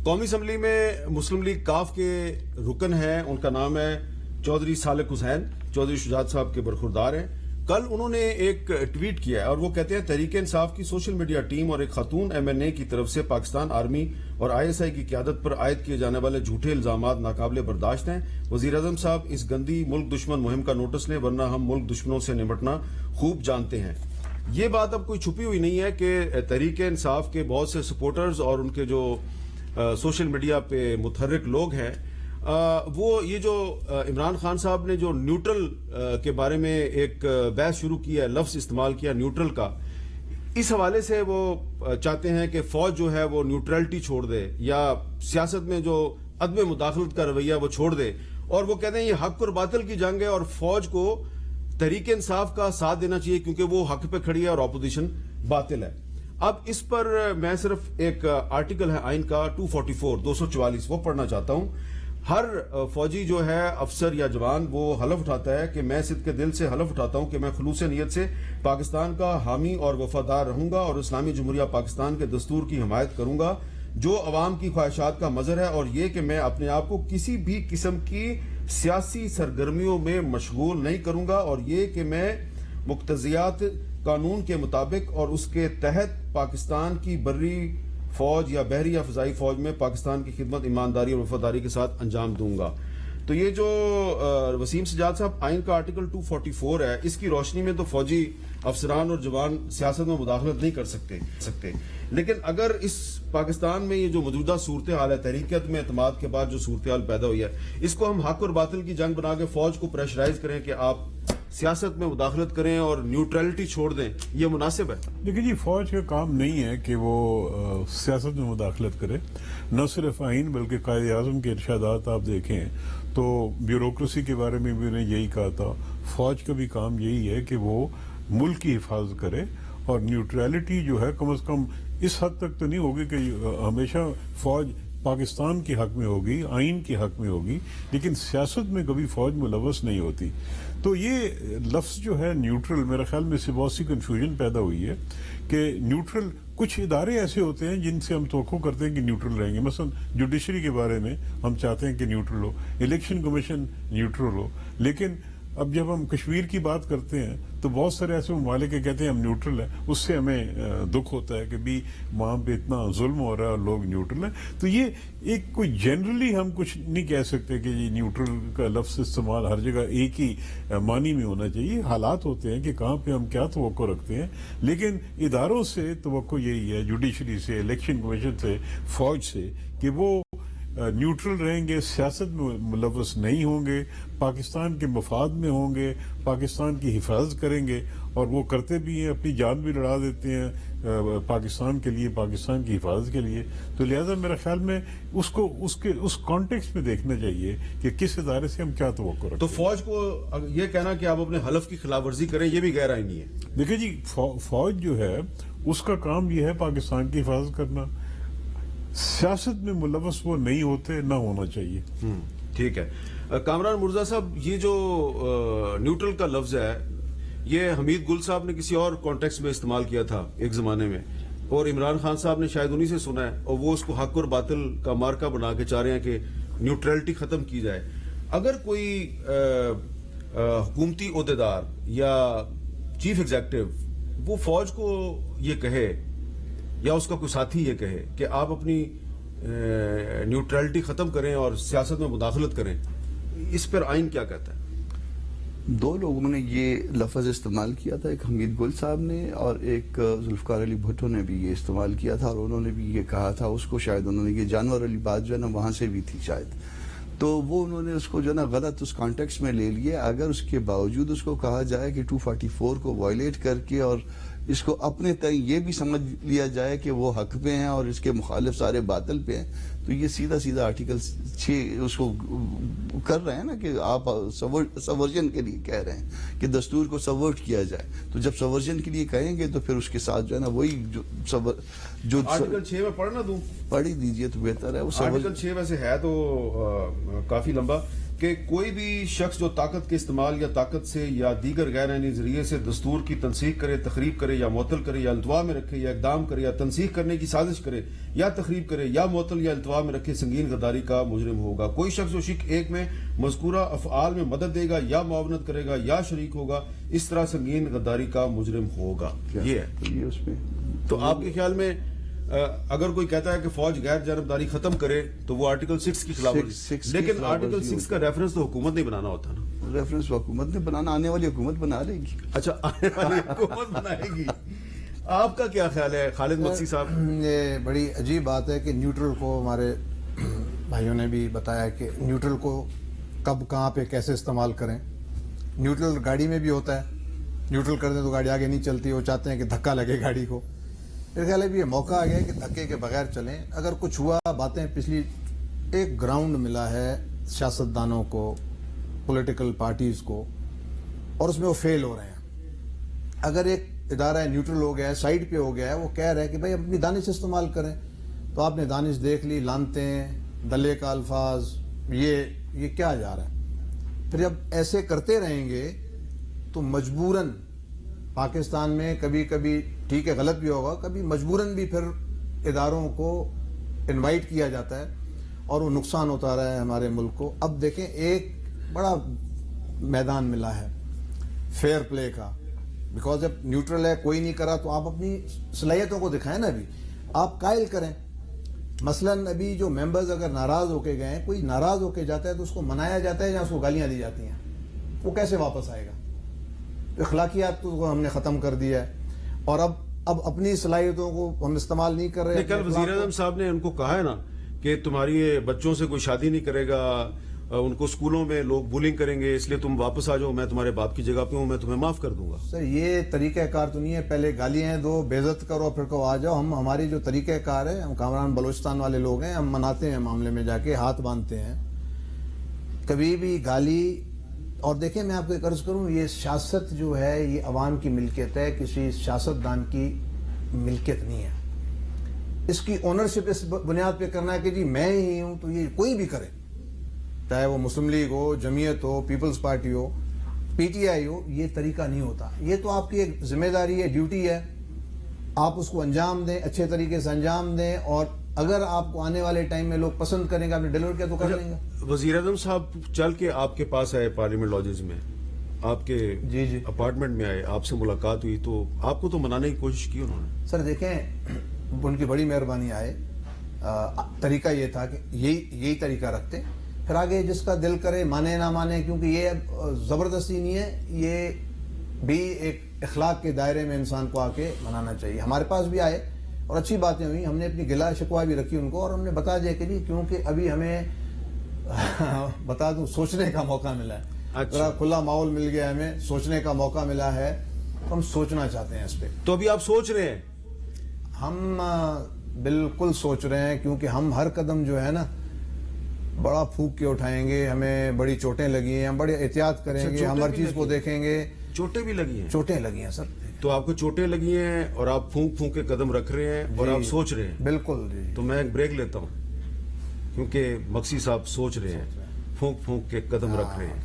قومی اسمبلی میں مسلم لیگ کاف کے رکن ہیں، ان کا نام ہے چودھری صالح حسین چودھری شجاعت صاحب کے برخوردار ہیں. کل انہوں نے ایک ٹویٹ کیا ہے اور وہ کہتے ہیں تحریک انصاف کی سوشل میڈیا ٹیم اور ایک خاتون MNA کی طرف سے پاکستان آرمی اور ISI کی قیادت پر عائد کیے جانے والے جھوٹے الزامات ناقابل برداشت ہیں. وزیر اعظم صاحب اس گندی ملک دشمن مہم کا نوٹس لیں ورنہ ہم ملک دشمنوں سے نمٹنا خوب جانتے ہیں. یہ بات اب کوئی چھپی ہوئی نہیں ہے کہ تحریک انصاف کے بہت سے سپورٹرز اور ان کے جو سوشل میڈیا پہ متحرک لوگ ہیں وہ یہ جو عمران خان صاحب نے جو نیوٹرل کے بارے میں ایک بحث شروع کی ہے، لفظ استعمال کیا نیوٹرل کا، اس حوالے سے وہ چاہتے ہیں کہ فوج جو ہے وہ نیوٹرلٹی چھوڑ دے یا سیاست میں جو عدم مداخلت کا رویہ وہ چھوڑ دے، اور وہ کہتے ہیں یہ حق اور باطل کی جنگ ہے اور فوج کو تحریک انصاف کا ساتھ دینا چاہیے کیونکہ وہ حق پہ کھڑی ہے اور اپوزیشن باطل ہے. اب اس پر میں صرف ایک آرٹیکل ہے آئین کا 244 وہ پڑھنا چاہتا ہوں. ہر فوجی جو ہے افسر یا جوان وہ حلف اٹھاتا ہے کہ میں صدق کے دل سے حلف اٹھاتا ہوں کہ میں خلوص نیت سے پاکستان کا حامی اور وفادار رہوں گا اور اسلامی جمہوریہ پاکستان کے دستور کی حمایت کروں گا جو عوام کی خواہشات کا مظہر ہے، اور یہ کہ میں اپنے آپ کو کسی بھی قسم کی سیاسی سرگرمیوں میں مشغول نہیں کروں گا، اور یہ کہ میں مقتضیات قانون کے مطابق اور اس کے تحت پاکستان کی بری فوج یا بحری یا فضائی فوج میں پاکستان کی خدمت ایمانداری اور وفاداری کے ساتھ انجام دوں گا. تو یہ جو وسیم سجاد صاحب آئین کا آرٹیکل 244 ہے، اس کی روشنی میں تو فوجی افسران اور جوان سیاست میں مداخلت نہیں کر سکتے، لیکن اگر اس پاکستان میں یہ جو موجودہ صورتحال ہے، تحریکت میں اعتماد کے بعد جو صورتحال پیدا ہوئی ہے، اس کو ہم حق اور باطل کی جنگ بنا کے فوج کو پریشرائز کریں کہ آپ سیاست میں مداخلت کریں اور نیوٹرلٹی چھوڑ دیں، یہ مناسب ہے؟ دیکھیں جی، فوج کا کام نہیں ہے کہ وہ سیاست میں مداخلت کرے. نہ صرف آئین بلکہ قائد اعظم کے ارشادات آپ دیکھیں تو بیوروکریسی کے بارے میں بھی انہیں یہی کہا تھا. فوج کا بھی کام یہی ہے کہ وہ ملک کی حفاظت کرے، اور نیوٹرلٹی جو ہے کم از کم اس حد تک تو نہیں ہوگی کہ ہمیشہ فوج پاکستان کے حق میں ہوگی، آئین کے حق میں ہوگی، لیکن سیاست میں کبھی فوج ملوث نہیں ہوتی. تو یہ لفظ جو ہے نیوٹرل، میرے خیال میں اس سے بہت سی کنفیوژن پیدا ہوئی ہے کہ نیوٹرل کچھ ادارے ایسے ہوتے ہیں جن سے ہم توقع کرتے ہیں کہ نیوٹرل رہیں گے. مثلا جوڈیشری کے بارے میں ہم چاہتے ہیں کہ نیوٹرل ہو، الیکشن کمیشن نیوٹرل ہو، لیکن اب جب ہم کشمیر کی بات کرتے ہیں تو بہت سارے ایسے ممالک کے کہتے ہیں ہم نیوٹرل ہیں. اس سے ہمیں دکھ ہوتا ہے کہ بھی وہاں پہ اتنا ظلم ہو رہا ہے اور لوگ نیوٹرل ہیں. تو یہ ایک کوئی جنرلی ہم کچھ نہیں کہہ سکتے کہ یہ نیوٹرل کا لفظ استعمال ہر جگہ ایک ہی معنی میں ہونا چاہیے. حالات ہوتے ہیں کہ کہاں پہ ہم کیا توقع رکھتے ہیں، لیکن اداروں سے توقع یہی ہے، جوڈیشری سے، الیکشن کمیشن سے، فوج سے، کہ وہ نیوٹرل رہیں گے، سیاست میں ملوث نہیں ہوں گے، پاکستان کے مفاد میں ہوں گے، پاکستان کی حفاظت کریں گے، اور وہ کرتے بھی ہیں، اپنی جان بھی لڑا دیتے ہیں پاکستان کے لیے، پاکستان کی حفاظت کے لیے. تو لہذا میرے خیال میں اس کو اس کانٹیکسٹ میں دیکھنا چاہیے کہ کس ادارے سے ہم کیا توقع رکھتے ہیں. تو فوج کو یہ کہنا کہ آپ اپنے حلف کی خلاف ورزی کریں، یہ بھی غیر آئینی ہے؟ دیکھیں جی، فوج جو ہے اس کا کام یہ ہے پاکستان کی حفاظت کرنا. سیاست میں ملوث وہ نہیں ہوتے، نہ ہونا چاہیے. ٹھیک ہے. کامران مرزا صاحب، یہ جو نیوٹرل کا لفظ ہے یہ حمید گل صاحب نے کسی اور کانٹیکسٹ میں استعمال کیا تھا ایک زمانے میں، اور عمران خان صاحب نے شاید انہی سے سنا ہے، اور وہ اس کو حق اور باطل کا مارکا بنا کے چاہ رہے ہیں کہ نیوٹرلٹی ختم کی جائے. اگر کوئی حکومتی عہدیدار یا چیف ایگزیکٹو وہ فوج کو یہ کہے یا اس کا کوئی ساتھی یہ کہے کہ آپ اپنی نیوٹرلٹی ختم کریں اور سیاست میں مداخلت کریں، اس پر آئین کیا کہتا ہے؟ دو لوگوں نے یہ لفظ استعمال کیا تھا، ایک حمید گل صاحب نے اور ایک ذوالفقار علی بھٹو نے بھی یہ استعمال کیا تھا، اور انہوں نے بھی یہ کہا تھا اس کو، شاید انہوں نے یہ جانور والی بات جو ہے نا وہاں سے بھی تھی شاید، تو وہ انہوں نے اس کو جو ہے نا غلط اس کانٹیکسٹ میں لے لیے. اگر اس کے باوجود اس کو کہا جائے کہ 244 کو وائلیٹ کر کے اور اس کو اپنے تئیں یہ بھی سمجھ لیا جائے کہ وہ حق پہ ہیں اور اس کے مخالف سارے باطل پہ ہیں، تو یہ سیدھا سیدھا آرٹیکل 6 اس کو کر رہے ہیں نا کہ آپ سورجن کے لیے کہہ رہے ہیں کہ دستور کو سورٹ کیا جائے. تو جب سورجن کے لیے کہیں گے تو پھر اس کے ساتھ جو ہے نا وہی جو آرٹیکل 6 میں پڑھنا دوں، پڑھ ہی دیجئے تو بہتر ہے. وہ آرٹیکل 6 ویسے ہے تو کافی لمبا. کہ کوئی بھی شخص جو طاقت کے استعمال یا طاقت سے یا دیگر غیر آئینی ذریعے سے دستور کی تنسیخ کرے، تخریب کرے یا معطل کرے یا التوا میں رکھے یا اقدام کرے یا تنسیخ کرنے کی سازش کرے یا تخریب کرے یا معطل یا التوا میں رکھے سنگین غداری کا مجرم ہوگا۔ کوئی شخص جو شق 1 میں مذکورہ افعال میں مدد دے گا یا معاونت کرے گا یا شریک ہوگا، اس طرح سنگین غداری کا مجرم ہوگا۔ یہ ہے یہ اس میں تو آپ کے خیال میں اگر کوئی کہتا ہے کہ فوج غیر جانبداری ختم کرے تو وہ آرٹیکل 6 کی خلاف ورزی، لیکن آرٹیکل 6 کا ریفرنس تو حکومت نہیں بنانا ہوتا نا۔ ریفرنس حکومت نے بنانا، آنے والی حکومت بنا لے گی۔ اچھا، آنے والی حکومت بنائے گی۔ آپ کا کیا خیال ہے خالد مقصی صاحب؟ یہ بڑی عجیب بات ہے کہ نیوٹرل کو ہمارے بھائیوں نے بھی بتایا کہ نیوٹرل کو کب کہاں پہ کیسے استعمال کریں۔ نیوٹرل گاڑی میں بھی ہوتا ہے، نیوٹرل کر دیں تو گاڑی آگے نہیں چلتی، وہ چاہتے ہیں کہ دھکا لگے گاڑی کو۔ میرے خیال ہے بھی یہ موقع آ گیا کہ دھکے کے بغیر چلیں۔ اگر کچھ ہوا، باتیں پچھلی ایک گراؤنڈ ملا ہے سیاستدانوں کو، پولیٹیکل پارٹیز کو، اور اس میں وہ فیل ہو رہے ہیں۔ اگر ایک ادارہ نیوٹرل ہو گیا ہے، سائڈ پہ ہو گیا ہے، وہ کہہ رہے ہیں کہ بھائی اپنی دانش استعمال کریں، تو آپ نے دانش دیکھ لی، لانتیں، دلے کا الفاظ، یہ کیا جا رہا ہے؟ پھر جب ایسے کرتے رہیں گے تو مجبوراً پاکستان میں کبھی کبھی ٹھیک ہے غلط بھی ہوگا، کبھی مجبوراً بھی پھر اداروں کو انوائٹ کیا جاتا ہے اور وہ نقصان ہوتا رہا ہے ہمارے ملک کو۔ اب دیکھیں ایک بڑا میدان ملا ہے فیئر پلے کا، بیکاز جب نیوٹرل ہے، کوئی نہیں کرا تو آپ اپنی صلاحیتوں کو دکھائیں نا، ابھی آپ قائل کریں۔ مثلاً ابھی جو ممبرز اگر ناراض ہو کے گئے، کوئی ناراض ہو کے جاتا ہے تو اس کو منایا جاتا ہے یا اس کو گالیاں دی جاتی ہیں، وہ کیسے واپس آئے گا؟ اخلاقیات تو ہم نے ختم کر دیا ہے، اور اب اپنی صلاحیتوں کو ہم استعمال نہیں کر رہے۔ کل وزیر اعظم صاحب نے ان کو کہا ہے نا کہ تمہاری بچوں سے کوئی شادی نہیں کرے گا، ان کو اسکولوں میں لوگ بولنگ کریں گے، اس لیے تم واپس آ جاؤ، میں تمہارے باپ کی جگہ پہ ہوں، میں تمہیں معاف کر دوں گا۔ سر یہ طریقہ کار تو نہیں ہے، پہلے گالیاں دو، بے عزت کرو، پھر کہو آ جاؤ۔ ہماری جو طریقہ کار ہے، ہم کامران بلوچستان والے لوگ ہیں، ہم مناتے ہیں، معاملے میں جا کے ہاتھ باندھتے ہیں، کبھی بھی گالی۔ اور دیکھیں میں آپ کو ایک عرض کروں، یہ سیاست جو ہے یہ عوام کی ملکیت ہے، کسی سیاستدان کی ملکیت نہیں ہے۔ اس کی اونرشپ اس بنیاد پہ کرنا ہے کہ جی میں ہی ہوں، تو یہ کوئی بھی کرے، چاہے وہ مسلم لیگ ہو، جمعیت ہو، پیپلز پارٹی ہو، پی ٹی آئی ہو، یہ طریقہ نہیں ہوتا۔ یہ تو آپ کی ایک ذمہ داری ہے، ڈیوٹی ہے، آپ اس کو انجام دیں، اچھے طریقے سے انجام دیں، اور اگر آپ کو آنے والے ٹائم میں لوگ پسند کریں گے، آپ نے ڈیلیور کیا تو کر لیں گے۔ وزیر اعظم صاحب چل کے آپ کے پاس آئے پارلیمنٹ لاجز میں، آپ کے جی اپارٹمنٹ میں آئے، آپ سے ملاقات ہوئی، تو آپ کو تو منانے کی کوشش کی انہوں نے؟ سر دیکھیں ان کی بڑی مہربانی آئے، طریقہ یہ تھا کہ یہی طریقہ رکھتے، پھر آگے جس کا دل کرے مانے نہ مانے، کیونکہ یہ زبردستی نہیں ہے، یہ بھی ایک اخلاق کے دائرے میں انسان کو آ کے منانا چاہیے۔ ہمارے پاس بھی آئے اور اچھی باتیں ہوئی، ہم نے اپنی گلا شکوا بھی رکھی ان کو، اور ہم نے بتا دیا کہ جی کیونکہ ابھی ہمیں بتا دوں سوچنے کا موقع ملا ہے، ذرا کھلا ماحول مل گیا، ہمیں سوچنے کا موقع ملا ہے، تو ہم سوچنا چاہتے ہیں اس پہ۔ تو ابھی آپ سوچ رہے ہیں؟ ہم بالکل سوچ رہے ہیں، کیونکہ ہم ہر قدم جو ہے نا بڑا پھونک کے اٹھائیں گے، ہمیں بڑی چوٹیں لگی ہیں، ہم بڑے احتیاط کریں گے، ہم ہر چیز کو دیکھیں گے۔ چوٹیں بھی لگی ہیں؟ چوٹیں لگی ہیں سر۔ تو آپ کو چوٹیں لگی ہیں اور آپ پھونک پھونک کے قدم رکھ رہے ہیں اور آپ سوچ رہے ہیں؟ بالکل جی۔ تو میں ایک بریک لیتا ہوں، کیونکہ مقصی صاحب سوچ رہے ہیں، پھونک پھونک کے قدم رکھ رہے ہیں۔